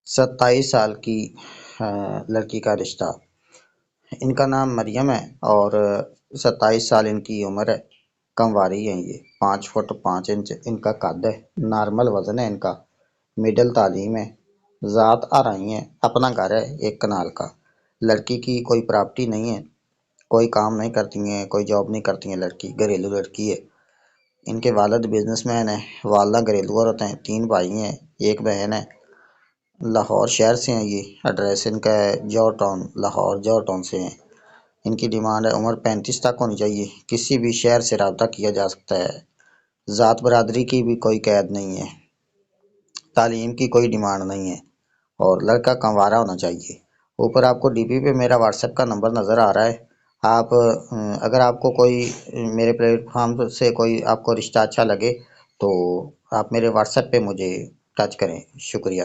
27 سال کی لڑکی کا رشتہ۔ ان کا نام مریم ہے اور 27 سال ان کی عمر ہے۔ کمواری ہیں یہ، 5 فٹ 5 انچ ان کا قد ہے، نارمل وزن ہے ان کا، مڈل تعلیم ہے، ذات آرائی ہیں، اپنا گھر ہے 1 کنال کا۔ لڑکی کی کوئی پراپرٹی نہیں ہے، کوئی کام نہیں کرتی ہیں، کوئی جاب نہیں کرتی ہیں، لڑکی گھریلو لڑکی ہے۔ ان کے والد بزنس مین ہیں، والدہ گھریلو عورت ہیں، 3 بھائی ہیں، 1 بہن ہے۔ لاہور شہر سے ہیں یہ، ایڈریس ان کا ہے جوہر ٹاؤن، لاہور جوہر ٹاؤن سے ہیں۔ ان کی ڈیمانڈ ہے عمر 35 تک ہونی چاہیے، کسی بھی شہر سے رابطہ کیا جا سکتا ہے، ذات برادری کی بھی کوئی قید نہیں ہے، تعلیم کی کوئی ڈیمانڈ نہیں ہے، اور لڑکا کنوارا ہونا چاہیے۔ اوپر آپ کو ڈی پی پہ میرا واٹس ایپ کا نمبر نظر آ رہا ہے۔ آپ اگر آپ کو کوئی میرے پلیٹ فارم سے کوئی آپ کو رشتہ اچھا لگے تو آپ میرے واٹس ایپ پہ مجھے ٹچ کریں۔ شکریہ۔